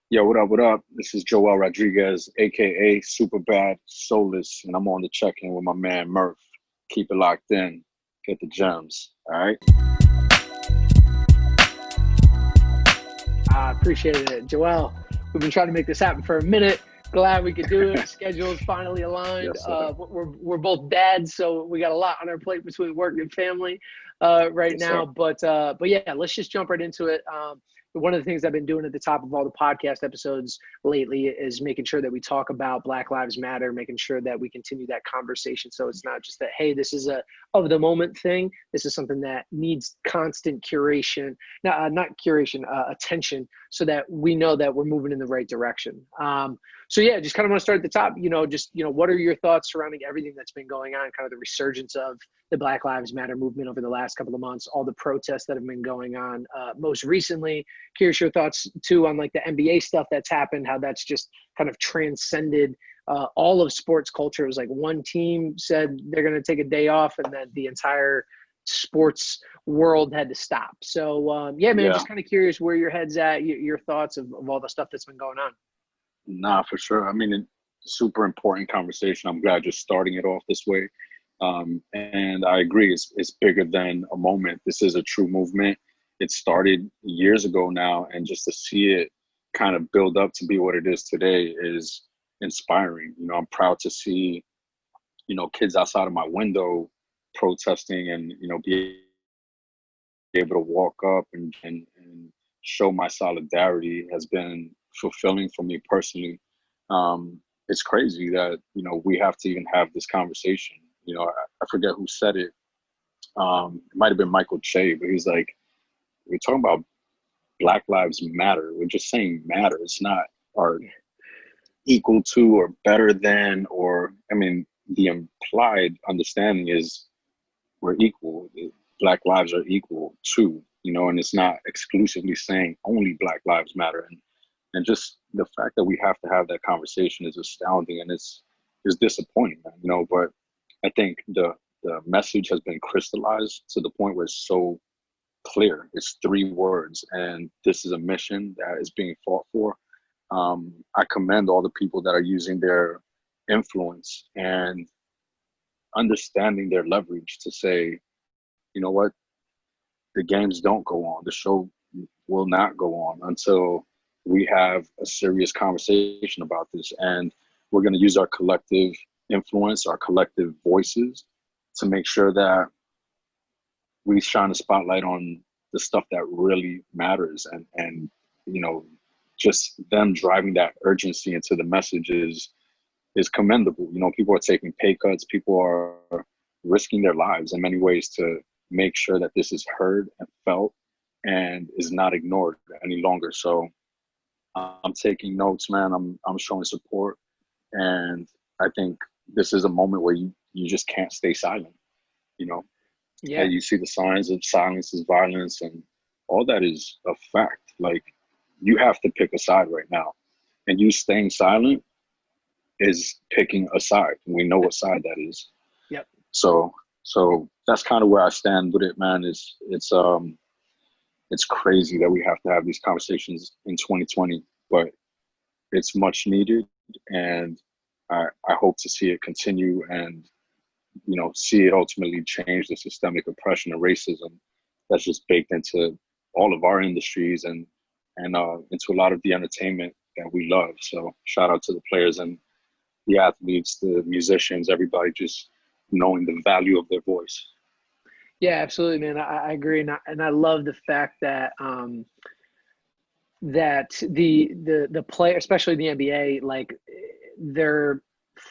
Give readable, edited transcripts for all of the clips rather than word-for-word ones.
Yo, what up? What up? This is Joel Rodriguez, aka Superbad Solace, and I'm on the check-in with my man Murph. Keep it locked in. Get the gems. All right. I appreciate it, Joel. We've been trying to make this happen for a minute. Glad we could do it. Schedules finally aligned. Yes, sir. We're both dads, so we got a lot on our plate between work and family right Yes, sir. now. But yeah, let's just jump right into it. One of the things I've been doing at the top of all the podcast episodes lately is making sure that we talk about Black Lives Matter, making sure that we continue that conversation. So it's not just that, hey, this is a of the moment thing. This is something that needs constant curation, not curation, attention, so that we know that we're moving in the right direction. So yeah, just kind of want to start at the top. What are your thoughts surrounding everything that's been going on, kind of the resurgence of the Black Lives Matter movement over the last couple of months, all the protests that have been going on most recently. Curious your thoughts too on like the NBA stuff that's happened, how that's just kind of transcended all of sports culture. It was like one team said they're going to take a day off, and then the entire sports world had to stop. So yeah, man, Yeah. just kind of curious where your head's at, your thoughts of all the stuff that's been going on. Nah, for sure. I mean, super important conversation. I'm glad you're starting it off this way. And I agree. It's bigger than a moment. This is a true movement. It started years ago now, and just to see it kind of build up to be what it is today is inspiring. I'm proud to see, kids outside of my window protesting and, be able to walk up and show my solidarity has been fulfilling for me personally. It's crazy that, we have to even have this conversation. I forget who said it. It might have been Michael Che, but he's like, we're talking about Black Lives Matter. We're just saying matter. It's not our equal to or better than, or, I mean, the implied understanding is we're equal. Black lives are equal too, and it's not exclusively saying only Black Lives Matter. And just the fact that we have to have that conversation is astounding, and it's disappointing, but I think the message has been crystallized to the point where it's so clear. It's three words, and this is a mission that is being fought for. I commend all the people that are using their influence and understanding their leverage to say, you know what, the games don't go on. The show will not go on until we have a serious conversation about this. And we're going to use our collective influence, our collective voices to make sure that we shine a spotlight on the stuff that really matters. And just them driving that urgency into the message is commendable. People are taking pay cuts. People are risking their lives in many ways to make sure that this is heard and felt and is not ignored any longer. So I'm taking notes, man. I'm showing support, and I think this is a moment where you just can't stay silent. You know, Yeah. and you see the signs of silence is violence, and all that is a fact. Like, you have to pick a side right now, and you staying silent is picking a side. We know what side that is. Yep. So that's kind of where I stand with it, man. It's crazy that we have to have these conversations in 2020, but it's much needed, and I hope to see it continue and see it ultimately change the systemic oppression and racism that's just baked into all of our industries and into a lot of the entertainment that we love. So shout out to the players and the athletes, the musicians, everybody just knowing the value of their voice. Yeah, absolutely, man. I agree, and I love the fact that that the player, especially the NBA, like they're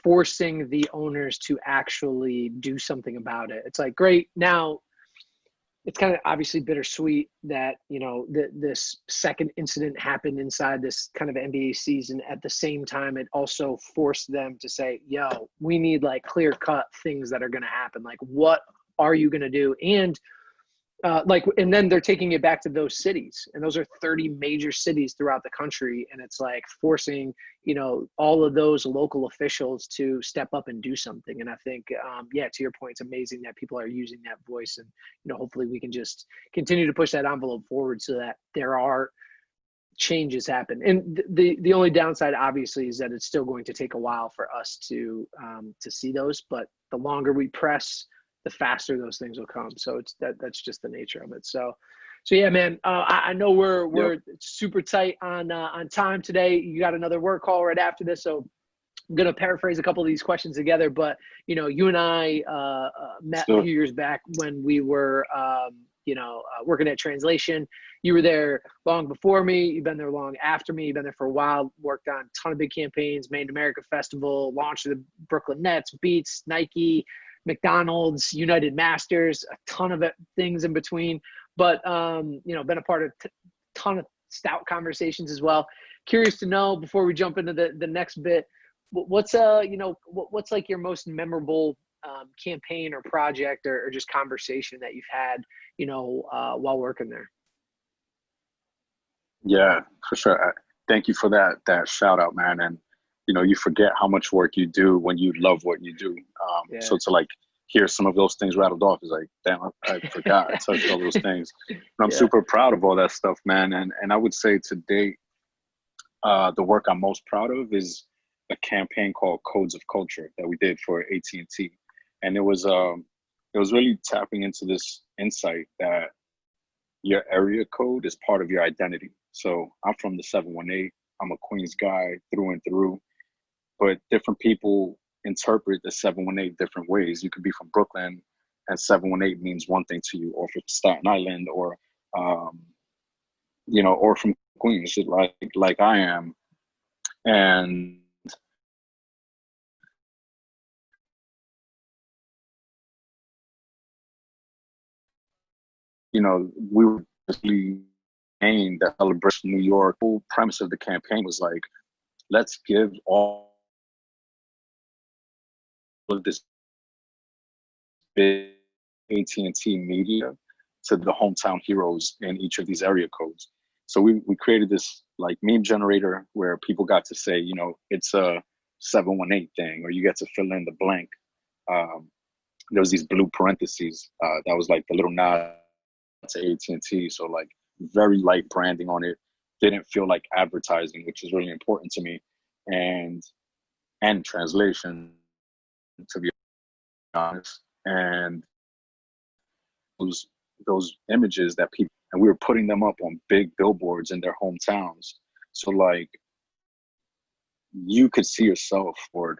forcing the owners to actually do something about it. It's like, great, now it's kind of obviously bittersweet that this second incident happened inside this kind of NBA season. At the same time, it also forced them to say, yo, we need like clear cut things that are going to happen. Like, what are you going to do? And and then they're taking it back to those cities, and those are 30 major cities throughout the country. And it's like forcing, all of those local officials to step up and do something. And I think, yeah, to your point, it's amazing that people are using that voice, and, hopefully we can just continue to push that envelope forward so that there are changes happen. And the only downside obviously is that it's still going to take a while for us to see those, but the longer we press, the faster those things will come. So that's just the nature of it. So yeah, man, I know we're super tight on time today. You got another work call right after this. So I'm going to paraphrase a couple of these questions together, but you and I met a few years back when we were, working at Translation. You were there long before me. You've been there long after me. You've been there for a while, worked on a ton of big campaigns, Made in America Festival, launched the Brooklyn Nets, Beats, Nike, McDonald's, United Masters, a ton of things in between, but, been a part of a ton of stout conversations as well. Curious to know, before we jump into the next bit, what's like your most memorable campaign or project or just conversation that you've had, while working there? Yeah, for sure. Thank you for that shout out, man. And you forget how much work you do when you love what you do. So to like hear some of those things rattled off is like, damn, I forgot I touched all those things. And I'm super proud of all that stuff, man. And I would say to date, the work I'm most proud of is a campaign called Codes of Culture that we did for AT&T. And it was really tapping into this insight that your area code is part of your identity. So I'm from the 718. I'm a Queens guy through and through, but different people interpret the 718 different ways. You could be from Brooklyn and 718 means one thing to you, or from Staten Island, or or from Queens, like I am. And we were really aimed at Celebration New York. The whole premise of the campaign was like, let's give all of this big AT&T media to the hometown heroes in each of these area codes. So we created this like meme generator where people got to say, it's a 718 thing, or you get to fill in the blank. There was these blue parentheses. That was like the little nod to AT&T. So like very light branding on it. Didn't feel like advertising, which is really important to me. And translation, to be honest. And those images that people, and we were putting them up on big billboards in their hometowns. So like you could see yourself or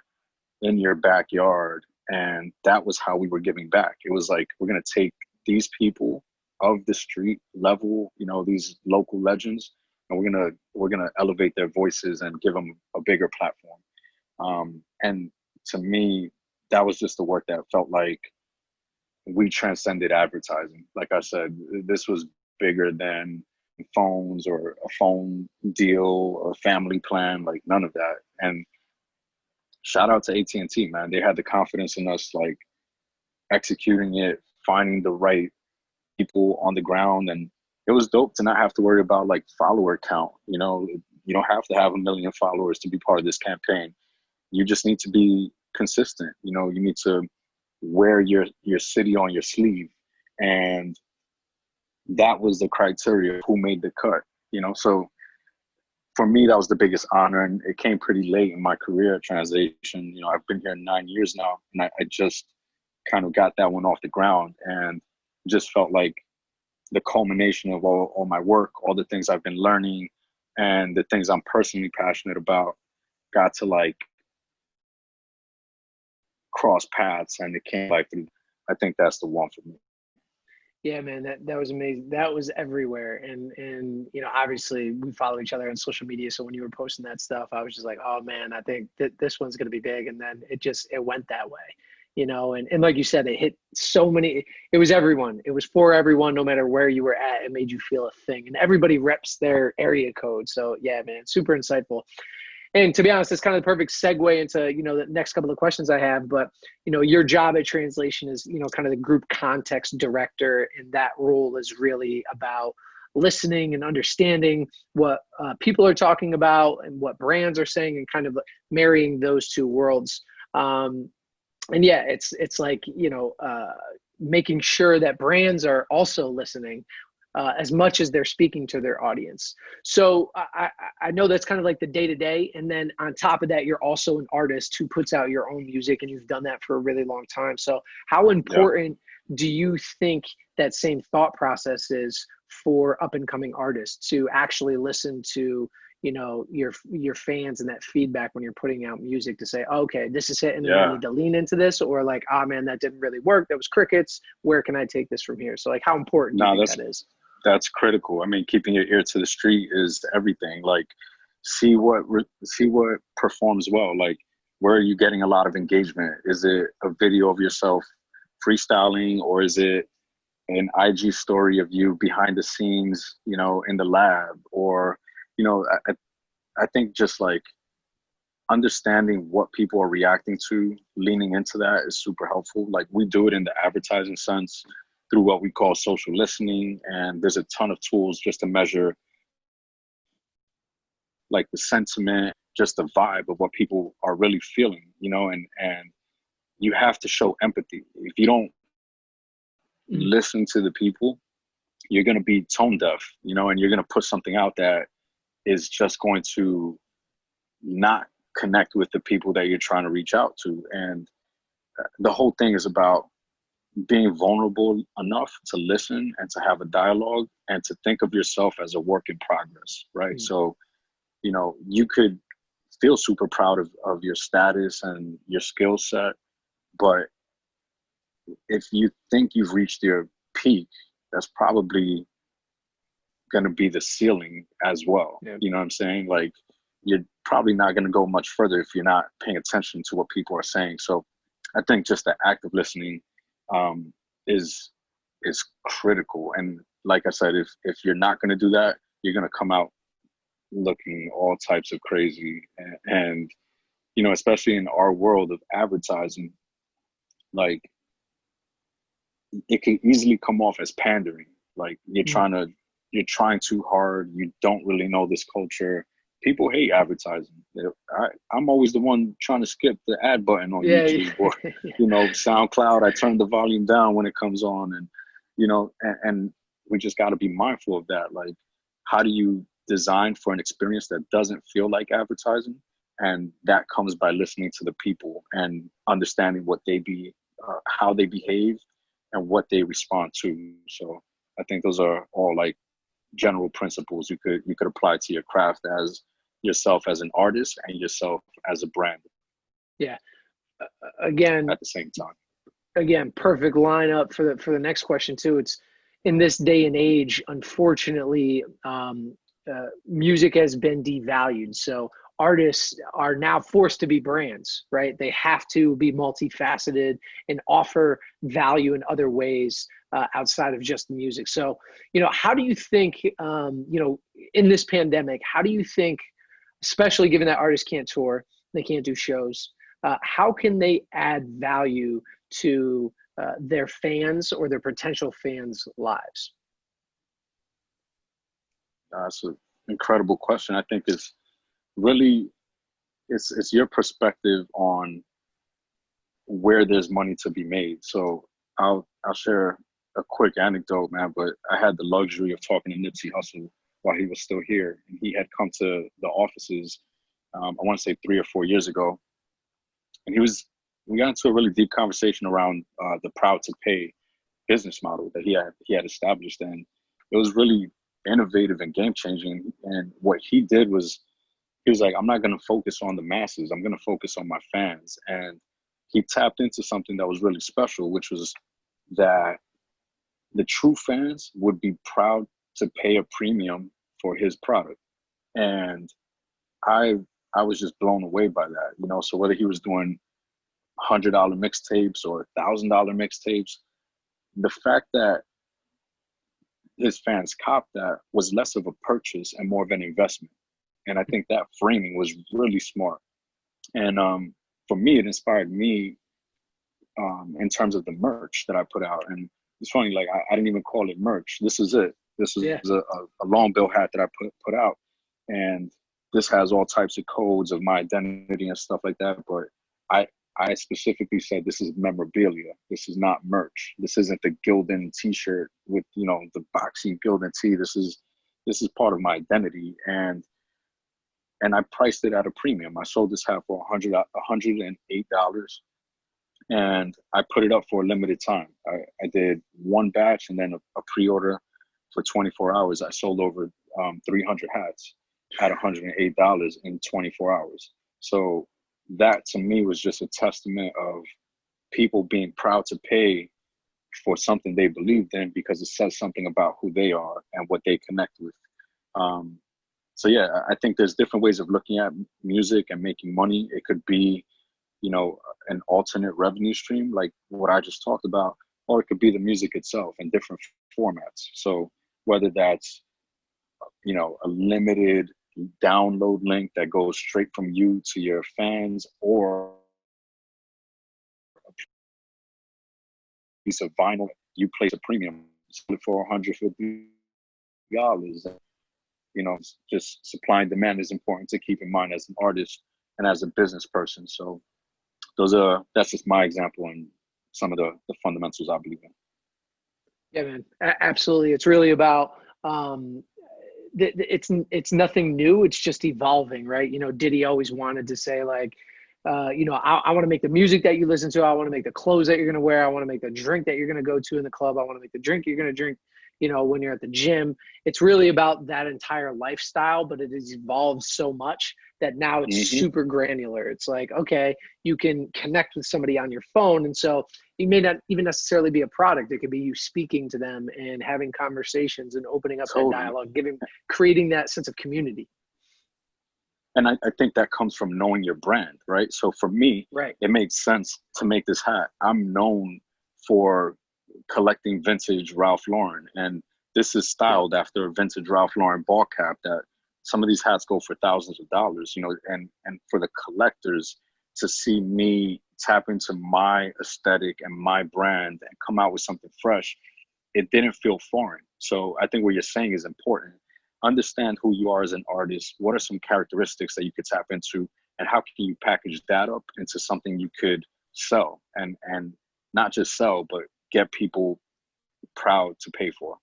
in your backyard, and that was how we were giving back. It was like, we're going to take these people of the street level, these local legends, and we're gonna elevate their voices and give them a bigger platform. And to me, that was just the work that felt like we transcended advertising. Like I said, this was bigger than phones or a phone deal or family plan, like none of that. And shout out to AT&T, man. They had the confidence in us, like executing it, finding the right people on the ground. And it was dope to not have to worry about like follower count. You don't have to have 1 million followers to be part of this campaign. You just need to be consistent. You need to wear your city on your sleeve. And that was the criteria of who made the cut. So for me, that was the biggest honor, and it came pretty late in my career at Translation. I've been here 9 years now, and I just kind of got that one off the ground, and just felt like the culmination of all my work, all the things I've been learning, and the things I'm personally passionate about got to like cross paths, and it came like, I think that's the one for me. Yeah, man, that was amazing. That was everywhere. And obviously we follow each other on social media. So when you were posting that stuff, I was just like, oh man, I think that this one's going to be big. And then it went that way, and like you said, it hit so many, it was everyone. It was for everyone, no matter where you were at. It made you feel a thing, and everybody reps their area code. So yeah, man, super insightful. And to be honest, it's kind of the perfect segue into, the next couple of questions I have. But, your job at Translation is, kind of the group context director. And that role is really about listening and understanding what people are talking about and what brands are saying, and kind of marrying those two worlds. And yeah, it's like, making sure that brands are also listening, as much as they're speaking to their audience. So I know that's kind of like the day to day. And then on top of that, you're also an artist who puts out your own music, and you've done that for a really long time. So how important do you think that same thought process is for up and coming artists to actually listen to, you know, your fans and that feedback when you're putting out music to say, oh, okay, this is it, and I need to lean into this, or like, ah, man, that didn't really work, that was crickets, where can I take this from here? So like, how important do you think that is? That's critical. I mean, keeping your ear to the street is everything. Like, see what performs well. Like, where are you getting a lot of engagement? Is it a video of yourself freestyling, or is it an IG story of you behind the scenes, you know, in the lab? Or, you know, I think just like understanding what people are reacting to, leaning into that is super helpful. Like, we do it in the advertising sense through what we call social listening. And there's a ton of tools just to measure like the sentiment, just the vibe of what people are really feeling, you know, and you have to show empathy. If you don't listen to the people, you're going to be tone deaf, you know, and you're going to put something out that is just going to not connect with the people that you're trying to reach out to. And the whole thing is about being vulnerable enough to listen and to have a dialogue and to think of yourself as a work in progress, right? So, you know, you could feel super proud of your status and your skill set, but if you think you've reached your peak, that's probably going to be the ceiling as well. You know what I'm saying? Like, you're probably not going to go much further if you're not paying attention to what people are saying. So I think just the act of listening is critical. And like I said, if you're not going to do that, you're going to come out looking all types of crazy. And, you know, especially in our world of advertising, like, it can easily come off as pandering. Like, you're trying too hard. You don't really know this culture. People hate advertising. I'm always the one trying to skip the ad button on YouTube or, you know, SoundCloud. I turn the volume down when it comes on, and, you know, and we just got to be mindful of that. Like, how do you design for an experience that doesn't feel like advertising? And that comes by listening to the people and understanding what how they behave and what they respond to. So I think those are all like general principles you could apply to your craft as yourself as an artist and yourself as a brand. Yeah. Again, at the same time. Again, perfect lineup for the next question too. It's in this day and age, unfortunately, music has been devalued. So artists are now forced to be brands, right? They have to be multifaceted and offer value in other ways outside of just music. So, you know, how do you think, you know, in this pandemic, how do you think, especially given that artists can't tour, they can't do shows, how can they add value to their fans or their potential fans' lives? That's an incredible question. I think it's really, it's your perspective on where there's money to be made. So I'll share a quick anecdote, man, but I had the luxury of talking to Nipsey Hussle while he was still here. And he had come to the offices, I want to say 3 or 4 years ago. And we got into a really deep conversation around the Proud to Pay business model that he had established. And it was really innovative and game changing. And what he did was, he was like, I'm not going to focus on the masses. I'm going to focus on my fans. And he tapped into something that was really special, which was that the true fans would be proud to pay a premium for his product. And I was just blown away by that, you know. So whether he was doing $100 mixtapes or $1,000 mixtapes, the fact that his fans copped that was less of a purchase and more of an investment. And I think that framing was really smart. And for me, it inspired me in terms of the merch that I put out. And it's funny, like, I didn't even call it merch. This is it. This is a long bill hat that I put out. And this has all types of codes of my identity and stuff like that. But I specifically said this is memorabilia. This is not merch. This isn't the Gildan T-shirt with, you know, the boxing Gildan tee. This is part of my identity, and I priced it at a premium. I sold this hat for $108, and I put it up for a limited time. I did one batch and then a pre-order for 24 hours. I sold over 300 hats at $108 in 24 hours. So that to me was just a testament of people being proud to pay for something they believed in because it says something about who they are and what they connect with. So yeah, I think there's different ways of looking at music and making money. It could be, you know, an alternate revenue stream like what I just talked about, or it could be the music itself in different formats. So whether that's, you know, a limited download link that goes straight from you to your fans, or a piece of vinyl you place a premium for $150. You know, just supply and demand is important to keep in mind as an artist and as a business person. So that's just my example and some of the fundamentals I believe in. Yeah, man, absolutely. It's really about it's nothing new. It's just evolving, right? You know, Diddy always wanted to say like, you know, I want to make the music that you listen to. I want to make the clothes that you're going to wear. I want to make the drink that you're going to go to in the club. I want to make the drink you're going to drink, you know, when you're at the gym. It's really about that entire lifestyle, but it has evolved so much that now it's super granular. It's like, okay, you can connect with somebody on your phone. And so it may not even necessarily be a product. It could be you speaking to them and having conversations and opening up that dialogue, creating that sense of community. And I think that comes from knowing your brand, right? So for me, it made sense to make this hat. I'm known for collecting vintage Ralph Lauren, and this is styled after a vintage Ralph Lauren ball cap that some of these hats go for thousands of dollars, you know, and for the collectors to see me tap into my aesthetic and my brand and come out with something fresh, it didn't feel foreign. So I think what you're saying is important. Understand who you are as an artist. What are some characteristics that you could tap into, and how can you package that up into something you could sell, and not just sell, but get people proud to pay for?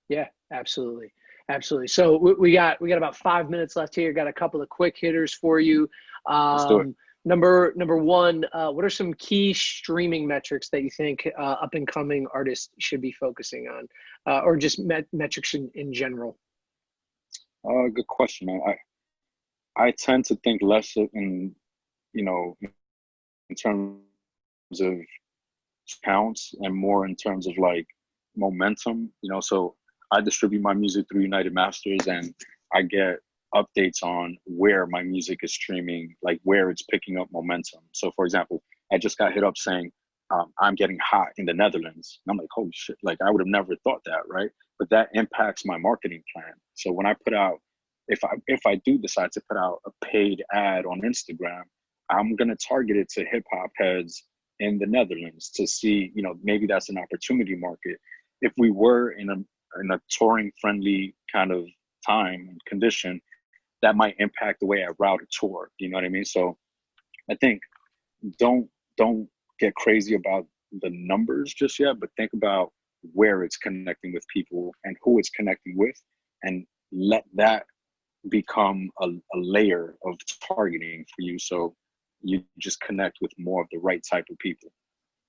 Yeah, absolutely. Absolutely. So we got about 5 minutes left here. Got a couple of quick hitters for you. Let's do it. Number one, what are some key streaming metrics that you think up and coming artists should be focusing on, or just metrics in general? Good question. I tend to think less in, you know, in terms of counts and more in terms of like momentum, you know. So I distribute my music through United Masters, and I get updates on where my music is streaming, like where it's picking up momentum. So for example, I just got hit up saying I'm getting hot in the Netherlands, and I'm like, holy shit, like I would have never thought that, right? But that impacts my marketing plan. So when I put out, if I do decide to put out a paid ad on Instagram, I'm gonna target it to hip hop heads in the Netherlands to see, you know, maybe that's an opportunity market. If we were in a touring friendly kind of time and condition, that might impact the way I route a tour. You know what I mean? So I think don't get crazy about the numbers just yet, but think about where it's connecting with people and who it's connecting with, and let that become a layer of targeting for you, so you just connect with more of the right type of people.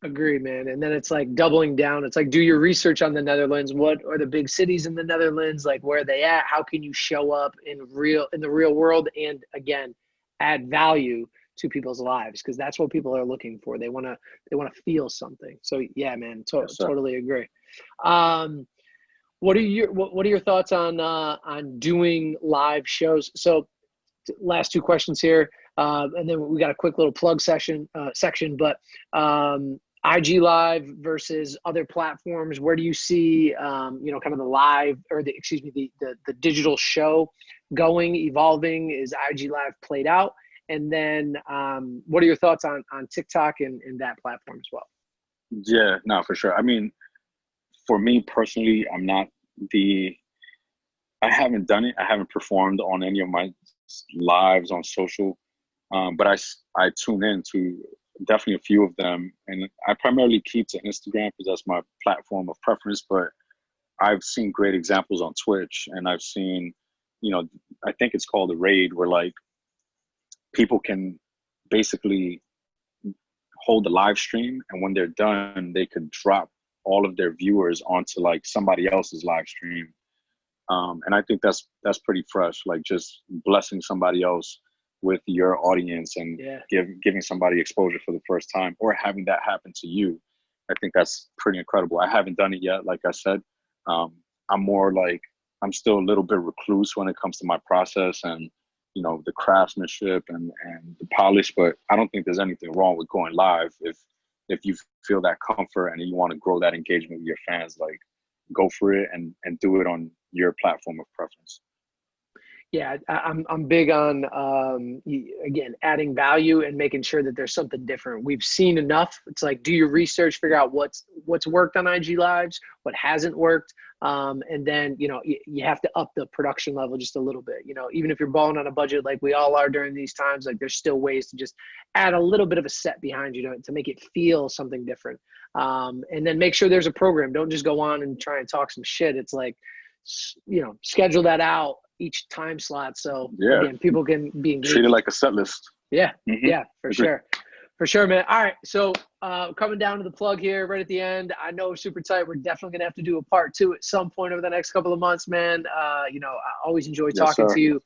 Agreed, man. And then it's like doubling down. It's like, do your research on the Netherlands. What are the big cities in the Netherlands? Like, where are they at? How can you show up in the real world? And again, add value to people's lives, because that's what people are looking for. They want to feel something. So yeah, man, totally agree. What are your thoughts on doing live shows? So last two questions here. And then we got a quick little plug section, but IG Live versus other platforms. Where do you see, kind of the live, or the digital show evolving? Is IG Live played out? And then what are your thoughts on TikTok and that platform as well? Yeah, no, for sure. I mean, for me personally, I haven't done it. I haven't performed on any of my lives on social. But I tune in to definitely a few of them, and I primarily keep to Instagram because that's my platform of preference. But I've seen great examples on Twitch, and I've seen, I think it's called a raid, where like people can basically hold the live stream, and when they're done, they could drop all of their viewers onto like somebody else's live stream. And I think that's pretty fresh, like just blessing somebody else with your audience and giving somebody exposure for the first time, or having that happen to you. I think that's pretty incredible. I haven't done it yet, like I said. I'm more like, I'm still a little bit recluse when it comes to my process and, the craftsmanship and the polish, but I don't think there's anything wrong with going live if you feel that comfort and you want to grow that engagement with your fans. Like, go for it and do it on your platform of preference. Yeah, I'm big on again, adding value and making sure that there's something different. We've seen enough. It's like, do your research, figure out what's worked on IG Lives, what hasn't worked, and then you have to up the production level just a little bit. Even if you're balling on a budget like we all are during these times, like there's still ways to just add a little bit of a set behind you to make it feel something different. And then make sure there's a program. Don't just go on and try and talk some shit. It's like, schedule that out each time slot, so again, people can be engaged. Treat it like a set list. Yeah, for sure, man. All right, so coming down to the plug here right at the end. I know we're super tight. We're definitely gonna have to do a part 2 at some point over the next couple of months, man. I always enjoy talking to you,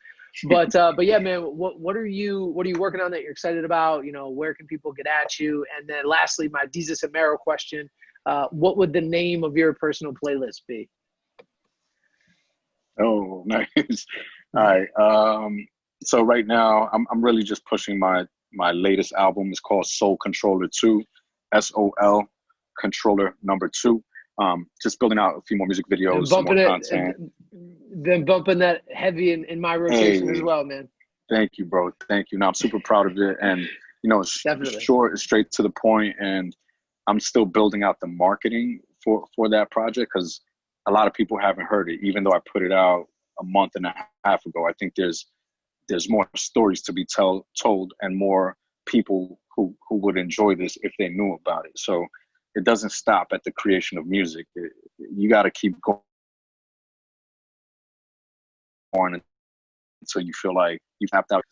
but yeah, man. What are you working on that you're excited about? Where can people get at you? And then lastly, my Jesus and Mero question: what would the name of your personal playlist be? Oh, nice. All right. So right now I'm really just pushing my latest album. It's called Soul Controller 2, SOL Controller number 2. Just building out a few more music videos, some more content. Then bumping that heavy in my rotation as well, man. Thank you, bro. Thank you. No, I'm super proud of it. And, it's short, straight to the point. And I'm still building out the marketing for that project, because a lot of people haven't heard it, even though I put it out a month and a half ago. I think there's more stories to be told and more people who would enjoy this if they knew about it. So it doesn't stop at the creation of music. You got to keep going until you feel like you've tapped out.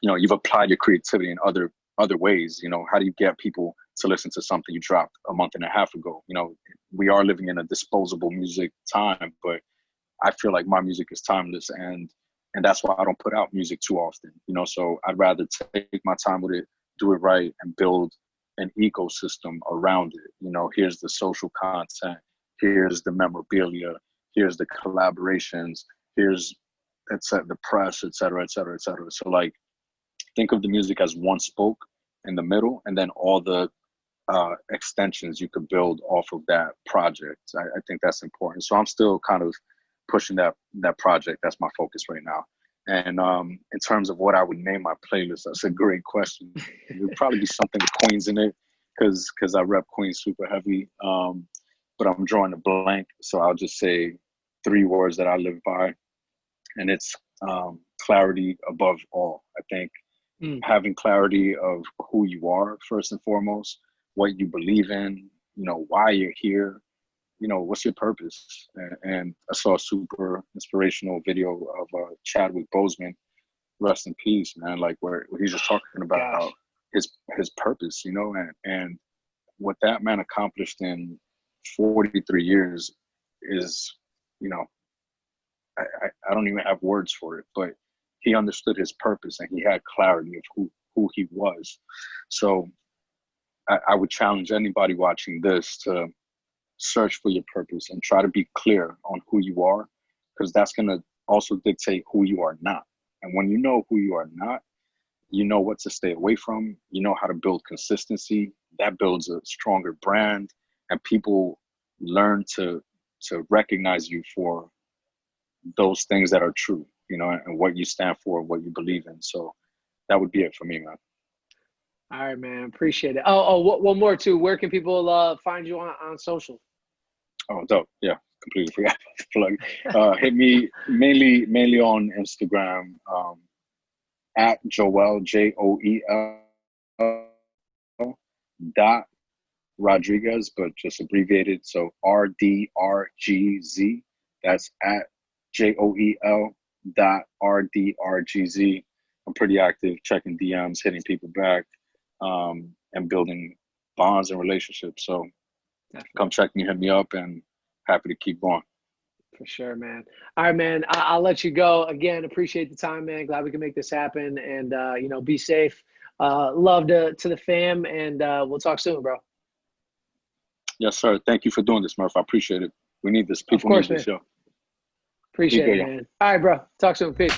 You've applied your creativity in other ways. How do you get people to listen to something you dropped a month and a half ago? We are living in a disposable music time, but I feel like my music is timeless, and that's why I don't put out music too often. So I'd rather take my time with it, do it right, and build an ecosystem around it. Here's the social content, here's the memorabilia, here's the collaborations, here's the press, et cetera, et cetera, et cetera. So like, think of the music as one spoke in the middle, and then all the extensions you could build off of that project. I think that's important. So I'm still kind of pushing that project. That's my focus right now. And in terms of what I would name my playlist, that's a great question. It would probably be something with Queens in it, because I rep Queens super heavy. But I'm drawing a blank, so I'll just say 3 words that I live by, and it's clarity above all. I think having clarity of who you are first and foremost, what you believe in, why you're here, what's your purpose. And I saw a super inspirational video of Chadwick Boseman, rest in peace, man, like where he's just talking about his purpose, and what that man accomplished in 43 years is, I don't even have words for it, but he understood his purpose and he had clarity of who he was. So I would challenge anybody watching this to search for your purpose and try to be clear on who you are, because that's going to also dictate who you are not. And when you know who you are not, you know what to stay away from, you know how to build consistency. That builds a stronger brand, and people learn to recognize you for those things that are true, and what you stand for, what you believe in. So that would be it for me, man. All right, man. Appreciate it. Oh, one more too. Where can people find you on social? Oh, dope. Yeah, completely forgot to plug. Hit me mainly on Instagram, at Joel, Joel, dot Rodriguez, but just abbreviated. So RDRGZ. That's at JOEL dot RDRGZ. I'm pretty active, checking DMs, hitting people back, and building bonds and relationships. So come check me, hit me up, and happy to keep going. For sure, man. All right, man. I'll let you go. Again, appreciate the time, man. Glad we can make this happen. And, be safe. Love to the fam. And we'll talk soon, bro. Yes, sir. Thank you for doing this, Murph. I appreciate it. We need this. People need this, yo. Appreciate it, man. All right, bro. Talk soon. Peace.